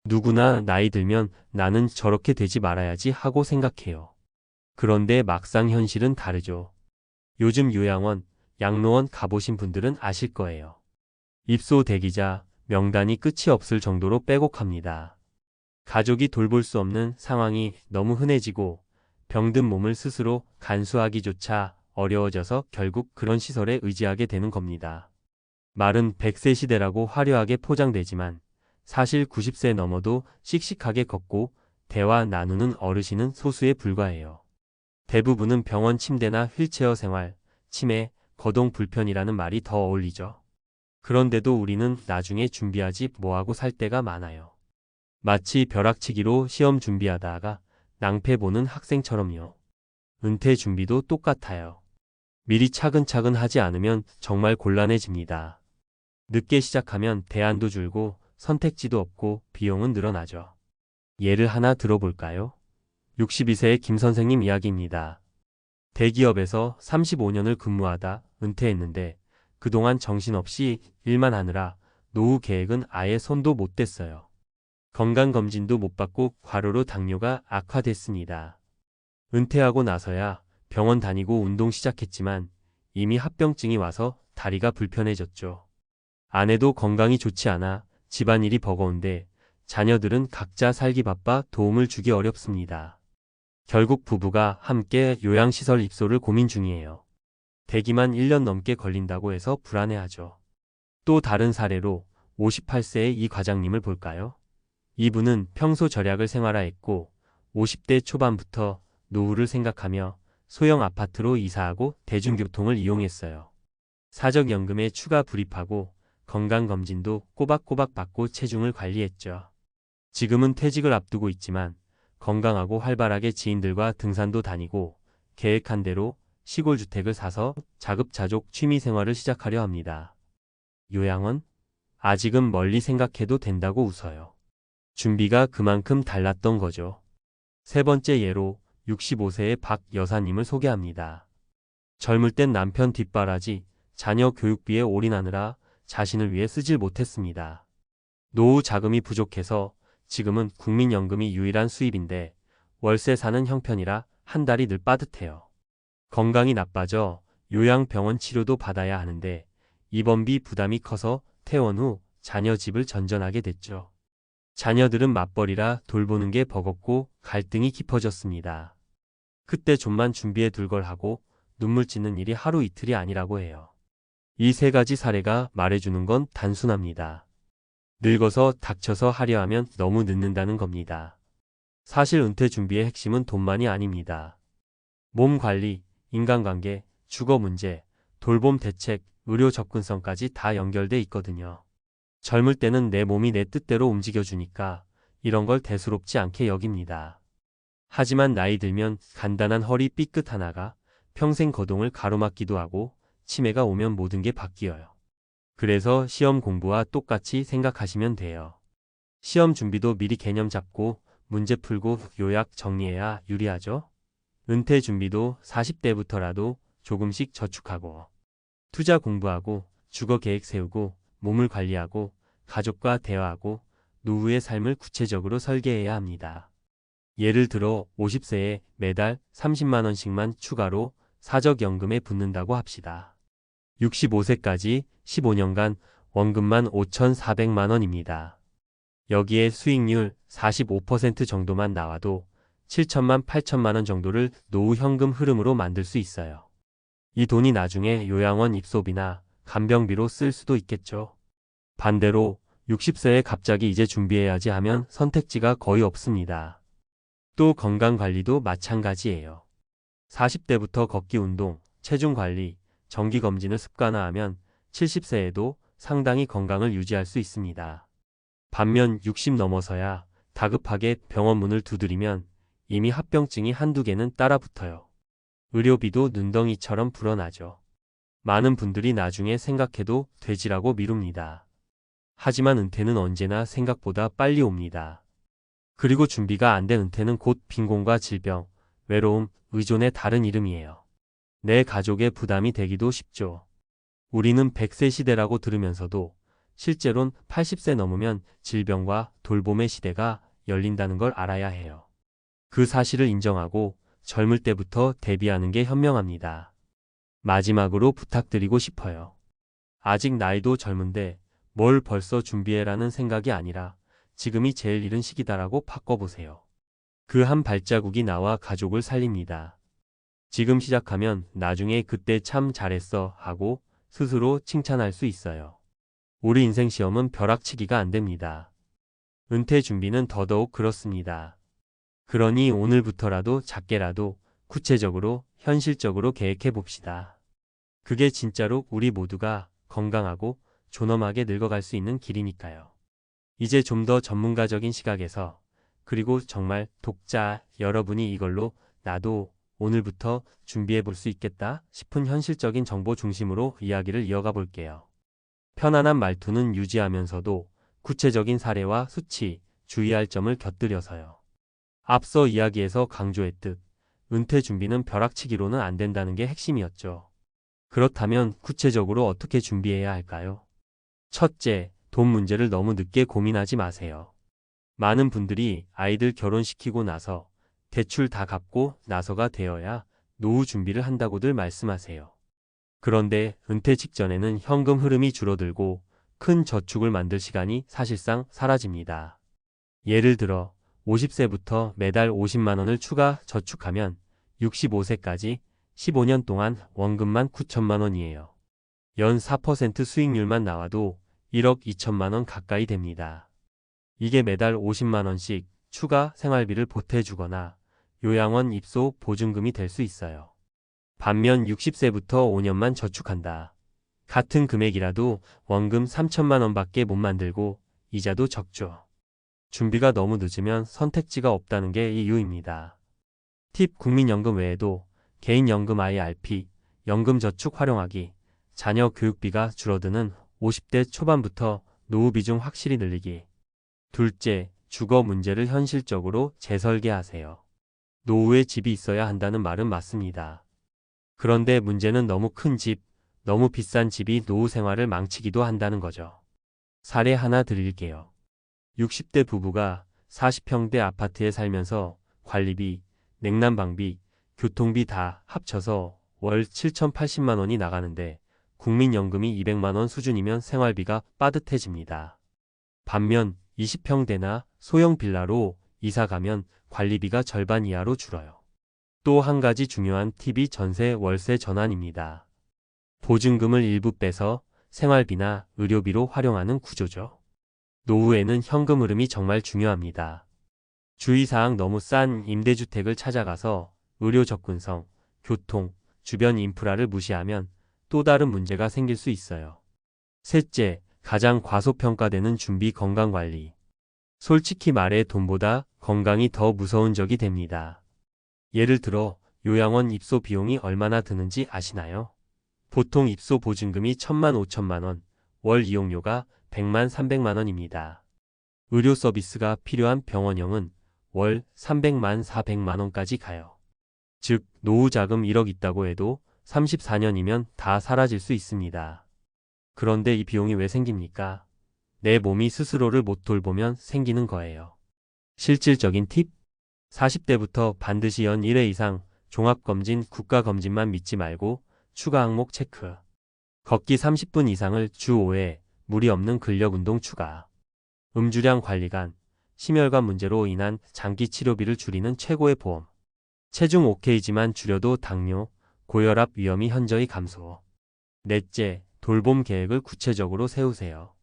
누구나 나이 들면 나는 저렇게 되지 말아야지 하고 생각해요. 그런데 막상 현실은 다르죠. 요즘 요양원, 양로원 가보신 분들은 아실 거예요. 입소 대기자, 명단이 끝이 없을 정도로 빼곡합니다. 가족이 돌볼 수 없는 상황이 너무 흔해지고 병든 몸을 스스로 간수하기조차 어려워져서 결국 그런 시설에 의지하게 되는 겁니다. 말은 100세 시대라고 화려하게 포장되지만 사실 90세 넘어도 씩씩하게 걷고 대화 나누는 어르신은 소수에 불과해요. 대부분은 병원 침대나 휠체어 생활, 치매, 거동 불편이라는 말이 더 어울리죠. 그런데도 우리는 나중에 준비하지 뭐하고 살 때가 많아요. 마치 벼락치기로 시험 준비하다가 낭패 보는 학생처럼요. 은퇴 준비도 똑같아요. 미리 차근차근 하지 않으면 정말 곤란해집니다. 늦게 시작하면 대안도 줄고 선택지도 없고 비용은 늘어나죠. 예를 하나 들어볼까요? 62세의 김 선생님 이야기입니다. 대기업에서 35년을 근무하다 은퇴했는데 그동안 정신없이 일만 하느라 노후 계획은 아예 손도 못 댔어요. 건강검진도 못 받고 과로로 당뇨가 악화됐습니다. 은퇴하고 나서야 병원 다니고 운동 시작했지만 이미 합병증이 와서 다리가 불편해졌죠. 아내도 건강이 좋지 않아 집안일이 버거운데 자녀들은 각자 살기 바빠 도움을 주기 어렵습니다. 결국 부부가 함께 요양시설 입소를 고민 중이에요. 대기만 1년 넘게 걸린다고 해서 불안해하죠. 또 다른 사례로 58세의 이 과장님을 볼까요? 이분은 평소 절약을 생활화했고 50대 초반부터 노후를 생각하며 소형 아파트로 이사하고 대중교통을 이용했어요. 사적연금에 추가 불입하고 건강검진도 꼬박꼬박 받고 체중을 관리했죠. 지금은 퇴직을 앞두고 있지만 건강하고 활발하게 지인들과 등산도 다니고 계획한 대로 시골주택을 사서 자급자족 취미생활을 시작하려 합니다. 요양원? 아직은 멀리 생각해도 된다고 웃어요. 준비가 그만큼 달랐던 거죠. 세 번째 예로 65세의 박 여사님을 소개합니다. 젊을 땐 남편 뒷바라지, 자녀 교육비에 올인하느라 자신을 위해 쓰질 못했습니다. 노후 자금이 부족해서 지금은 국민연금이 유일한 수입인데 월세 사는 형편이라 한 달이 늘 빠듯해요. 건강이 나빠져 요양병원 치료도 받아야 하는데 입원비 부담이 커서 퇴원 후 자녀 집을 전전하게 됐죠. 자녀들은 맞벌이라 돌보는 게 버겁고 갈등이 깊어졌습니다. 그때 좀만 준비해 둘 걸 하고 눈물 찢는 일이 하루 이틀이 아니라고 해요. 이 세 가지 사례가 말해주는 건 단순합니다. 늙어서 닥쳐서 하려 하면 너무 늦는다는 겁니다. 사실 은퇴 준비의 핵심은 돈만이 아닙니다. 몸 관리, 인간관계, 주거 문제, 돌봄 대책, 의료 접근성까지 다 연결돼 있거든요. 젊을 때는 내 몸이 내 뜻대로 움직여주니까 이런 걸 대수롭지 않게 여깁니다. 하지만 나이 들면 간단한 허리 삐끗 하나가 평생 거동을 가로막기도 하고 치매가 오면 모든 게 바뀌어요. 그래서 시험 공부와 똑같이 생각하시면 돼요. 시험 준비도 미리 개념 잡고 문제 풀고 요약 정리해야 유리하죠? 은퇴 준비도 40대부터라도 조금씩 저축하고 투자 공부하고 주거 계획 세우고 몸을 관리하고 가족과 대화하고 노후의 삶을 구체적으로 설계해야 합니다. 예를 들어 50세에 매달 30만 원씩만 추가로 사적연금에 붓는다고 합시다. 65세까지 15년간 원금만 5,400만 원입니다. 여기에 수익률 45% 정도만 나와도 7천만 8천만 원 정도를 노후 현금 흐름으로 만들 수 있어요. 이 돈이 나중에 요양원 입소비나 간병비로 쓸 수도 있겠죠. 반대로 60세에 갑자기 이제 준비해야지 하면 선택지가 거의 없습니다. 또 건강관리도 마찬가지예요. 40대부터 걷기 운동, 체중 관리, 정기검진을 습관화하면 70세에도 상당히 건강을 유지할 수 있습니다. 반면 60 넘어서야 다급하게 병원 문을 두드리면 이미 합병증이 한두 개는 따라붙어요. 의료비도 눈덩이처럼 불어나죠. 많은 분들이 나중에 생각해도 되지라고 미룹니다. 하지만 은퇴는 언제나 생각보다 빨리 옵니다. 그리고 준비가 안 된 은퇴는 곧 빈곤과 질병, 외로움, 의존의 다른 이름이에요. 내 가족의 부담이 되기도 쉽죠. 우리는 100세 시대라고 들으면서도 실제론 80세 넘으면 질병과 돌봄의 시대가 열린다는 걸 알아야 해요. 그 사실을 인정하고 젊을 때부터 대비하는 게 현명합니다. 마지막으로 부탁드리고 싶어요. 아직 나이도 젊은데 뭘 벌써 준비해라는 생각이 아니라 지금이 제일 이른 시기다라고 바꿔보세요. 그 한 발자국이 나와 가족을 살립니다. 지금 시작하면 나중에 그때 참 잘했어 하고 스스로 칭찬할 수 있어요. 우리 인생 시험은 벼락치기가 안 됩니다. 은퇴 준비는 더더욱 그렇습니다. 그러니 오늘부터라도 작게라도 구체적으로 현실적으로 계획해 봅시다. 그게 진짜로 우리 모두가 건강하고 존엄하게 늙어갈 수 있는 길이니까요. 이제 좀 더 전문가적인 시각에서 그리고 정말 독자 여러분이 이걸로 나도 오늘부터 준비해 볼 수 있겠다 싶은 현실적인 정보 중심으로 이야기를 이어가 볼게요. 편안한 말투는 유지하면서도 구체적인 사례와 수치, 주의할 점을 곁들여서요. 앞서 이야기에서 강조했듯 은퇴 준비는 벼락치기로는 안 된다는 게 핵심이었죠. 그렇다면 구체적으로 어떻게 준비해야 할까요? 첫째, 돈 문제를 너무 늦게 고민하지 마세요. 많은 분들이 아이들 결혼시키고 나서 대출 다 갚고 나서가 되어야 노후 준비를 한다고들 말씀하세요. 그런데 은퇴 직전에는 현금 흐름이 줄어들고 큰 저축을 만들 시간이 사실상 사라집니다. 예를 들어 50세부터 매달 50만 원을 추가 저축하면 65세까지 15년 동안 원금만 9천만 원이에요. 연 4% 수익률만 나와도 1억 2천만 원 가까이 됩니다. 이게 매달 50만 원씩 추가 생활비를 보태주거나 요양원 입소 보증금이 될 수 있어요. 반면 60세부터 5년만 저축한다. 같은 금액이라도 원금 3천만 원밖에 못 만들고 이자도 적죠. 준비가 너무 늦으면 선택지가 없다는 게 이유입니다. 팁 국민연금 외에도 개인연금 IRP, 연금저축 활용하기, 자녀 교육비가 줄어드는 50대 초반부터 노후 비중 확실히 늘리기. 둘째, 주거 문제를 현실적으로 재설계하세요. 노후에 집이 있어야 한다는 말은 맞습니다. 그런데 문제는 너무 큰 집, 너무 비싼 집이 노후 생활을 망치기도 한다는 거죠. 사례 하나 드릴게요. 60대 부부가 40평대 아파트에 살면서 관리비, 냉난방비, 교통비 다 합쳐서 월 7,080만 원이 나가는데 국민연금이 200만 원 수준이면 생활비가 빠듯해집니다. 반면 20평대나 소형 빌라로 이사 가면 관리비가 절반 이하로 줄어요. 또 한 가지 중요한 팁이 전세 월세 전환입니다. 보증금을 일부 빼서 생활비나 의료비로 활용하는 구조죠. 노후에는 현금 흐름이 정말 중요합니다. 주의사항 너무 싼 임대주택을 찾아가서 의료 접근성, 교통, 주변 인프라를 무시하면 또 다른 문제가 생길 수 있어요. 셋째, 가장 과소평가되는 준비 건강관리. 솔직히 말해 돈보다 건강이 더 무서운 적이 됩니다. 예를 들어 요양원 입소 비용이 얼마나 드는지 아시나요? 보통 입소 보증금이 1,000만 5천만 원, 월 이용료가 100만 300만 원입니다. 의료 서비스가 필요한 병원형은 월 300만 400만 원까지 가요. 즉 노후 자금 1억 있다고 해도 34년이면 다 사라질 수 있습니다. 그런데 이 비용이 왜 생깁니까? 내 몸이 스스로를 못 돌보면 생기는 거예요. 실질적인 팁? 40대부터 반드시 연 1회 이상 종합검진, 국가검진만 믿지 말고 추가 항목 체크. 걷기 30분 이상을 주 5회, 무리 없는 근력운동 추가. 음주량 관리관, 심혈관 문제로 인한 장기 치료비를 줄이는 최고의 보험. 체중 OK지만 줄여도 당뇨, 고혈압 위험이 현저히 감소. 넷째, 돌봄 계획을 구체적으로 세우세요.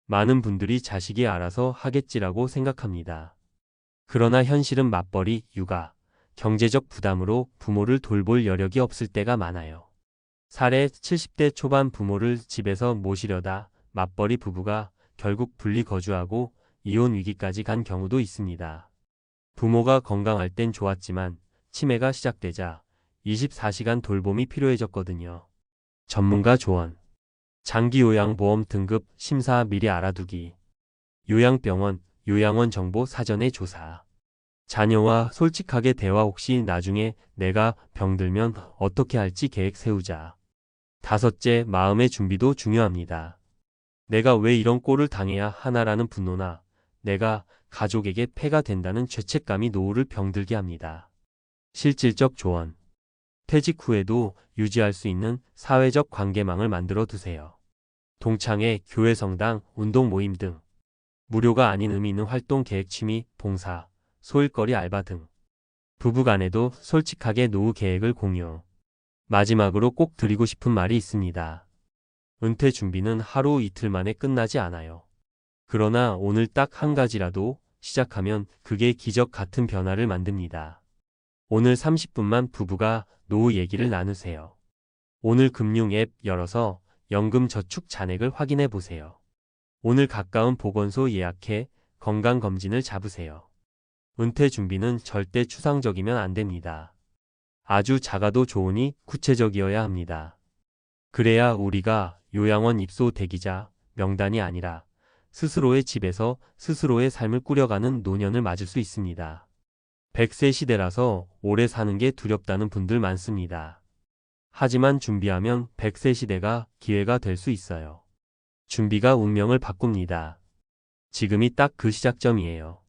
많은 분들이 자식이 알아서 하겠지라고 생각합니다. 그러나 현실은 맞벌이, 육아, 경제적 부담으로 부모를 돌볼 여력이 없을 때가 많아요. 사례 70대 초반 부모를 집에서 모시려다 맞벌이 부부가 결국 분리 거주하고 이혼 위기까지 간 경우도 있습니다. 부모가 건강할 땐 좋았지만 치매가 시작되자 24시간 돌봄이 필요해졌거든요. 전문가 조언. 장기요양보험 등급 심사 미리 알아두기. 요양병원, 요양원 정보 사전에 조사. 자녀와 솔직하게 대화. 혹시 나중에 내가 병들면 어떻게 할지 계획 세우자. 다섯째, 마음의 준비도 중요합니다. 내가 왜 이런 꼴을 당해야 하나라는 분노나 내가 가족에게 폐가 된다는 죄책감이 노후를 병들게 합니다. 실질적 조언. 퇴직 후에도 유지할 수 있는 사회적 관계망을 만들어 두세요. 동창회, 교회 성당, 운동 모임 등 무료가 아닌 의미 있는 활동 계획 취미, 봉사, 소일거리 알바 등 부부간에도 솔직하게 노후 계획을 공유. 마지막으로 꼭 드리고 싶은 말이 있습니다. 은퇴 준비는 하루 이틀 만에 끝나지 않아요. 그러나 오늘 딱 한 가지라도 시작하면 그게 기적 같은 변화를 만듭니다. 오늘 30분만 부부가 노후 얘기를 나누세요. 오늘 금융 앱 열어서 연금 저축 잔액을 확인해 보세요. 오늘 가까운 보건소 예약해 건강검진을 잡으세요. 은퇴 준비는 절대 추상적이면 안 됩니다. 아주 작아도 좋으니 구체적이어야 합니다. 그래야 우리가 요양원 입소 대기자 명단이 아니라 스스로의 집에서 스스로의 삶을 꾸려가는 노년을 맞을 수 있습니다. 100세 시대라서 오래 사는 게 두렵다는 분들 많습니다. 하지만 준비하면 100세 시대가 기회가 될 수 있어요. 준비가 운명을 바꿉니다. 지금이 딱 그 시작점이에요.